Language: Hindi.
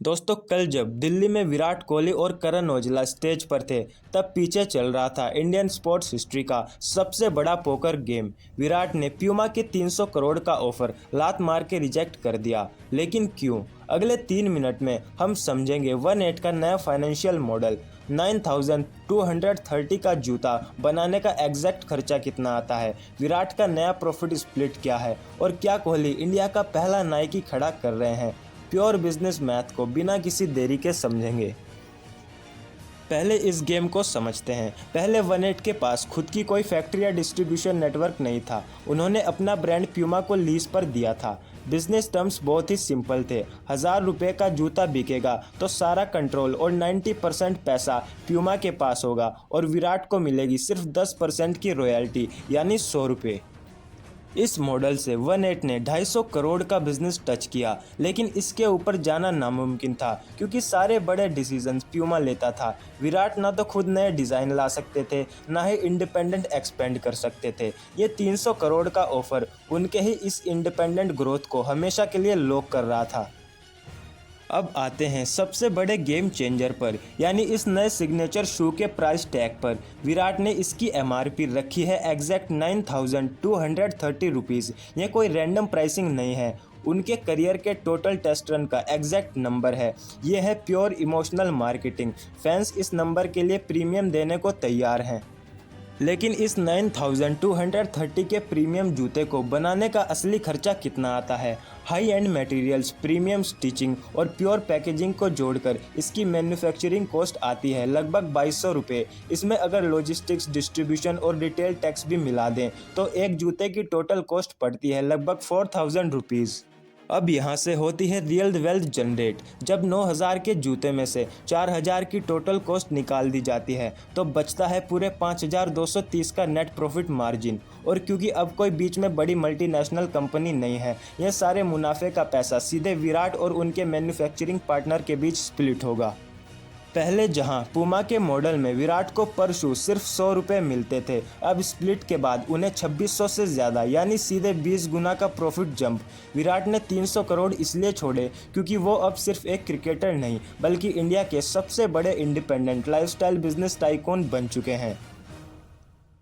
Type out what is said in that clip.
दोस्तों, कल जब दिल्ली में विराट कोहली और करण औजला स्टेज पर थे, तब पीछे चल रहा था इंडियन स्पोर्ट्स हिस्ट्री का सबसे बड़ा पोकर गेम। विराट ने प्यूमा के 300 करोड़ का ऑफर लात मार के रिजेक्ट कर दिया। लेकिन क्यों? अगले 3 मिनट में हम समझेंगे 1/8 का नया फाइनेंशियल मॉडल, 9230 का जूता बनाने का एग्जैक्ट खर्चा कितना आता है, विराट का नया प्रॉफिट स्प्लिट क्या है और क्या कोहली इंडिया का पहला नाइकी खड़ा कर रहे हैं। प्योर बिजनेस मैथ को बिना किसी देरी के समझेंगे। पहले इस गेम को समझते हैं। पहले 1/8 के पास खुद की कोई फैक्ट्री या डिस्ट्रीब्यूशन नेटवर्क नहीं था। उन्होंने अपना ब्रांड प्यूमा को लीज पर दिया था। बिजनेस टर्म्स बहुत ही सिंपल थे। 1000 रुपये का जूता बिकेगा तो सारा कंट्रोल और 90% पैसा प्यूमा के पास होगा और विराट को मिलेगी सिर्फ 10% की रॉयल्टी, यानी 100 रुपये। इस मॉडल से 1/8 ने 250 करोड़ का बिजनेस टच किया, लेकिन इसके ऊपर जाना नामुमकिन था क्योंकि सारे बड़े डिसीजंस प्यूमा लेता था। विराट ना तो खुद नए डिज़ाइन ला सकते थे, ना ही इंडिपेंडेंट एक्सपेंड कर सकते थे। ये 300 करोड़ का ऑफर उनके ही इस इंडिपेंडेंट ग्रोथ को हमेशा के लिए लॉक कर रहा था। अब आते हैं सबसे बड़े गेम चेंजर पर, यानी इस नए सिग्नेचर शू के प्राइस टैग पर। विराट ने इसकी MRP रखी है एग्जैक्ट 9230 रुपीज़। ये कोई रैंडम प्राइसिंग नहीं है, उनके करियर के टोटल टेस्ट रन का एग्जैक्ट नंबर है। ये है प्योर इमोशनल मार्केटिंग। फैंस इस नंबर के लिए प्रीमियम देने को तैयार हैं। लेकिन इस 9230 के प्रीमियम जूते को बनाने का असली खर्चा कितना आता है? High and materials, premium stitching और प्योर पैकेजिंग को जोड़कर इसकी मैन्युफैक्चरिंग कॉस्ट आती है लगभग 2200 रुपये। इसमें अगर लॉजिस्टिक्स, डिस्ट्रीब्यूशन और रिटेल टैक्स भी मिला दें तो एक जूते की टोटल कॉस्ट पड़ती है लगभग 4000 रुपीज़। अब यहाँ से होती है रियल वेल्थ जनरेट। जब 9000 के जूते में से 4000 की टोटल कॉस्ट निकाल दी जाती है तो बचता है पूरे 5230 का नेट प्रॉफिट मार्जिन। और क्योंकि अब कोई बीच में बड़ी मल्टीनेशनल कंपनी नहीं है, यह सारे मुनाफे का पैसा सीधे विराट और उनके मैन्युफैक्चरिंग पार्टनर के बीच स्प्लिट होगा। पहले जहां पूमा के मॉडल में विराट को पर शू सिर्फ 100 रुपये मिलते थे, अब स्प्लिट के बाद उन्हें 2600 से ज़्यादा, यानी सीधे 20 गुना का प्रॉफिट जंप। विराट ने 300 करोड़ इसलिए छोड़े क्योंकि वो अब सिर्फ एक क्रिकेटर नहीं बल्कि इंडिया के सबसे बड़े इंडिपेंडेंट लाइफस्टाइल बिजनेस टाइकून बन चुके हैं।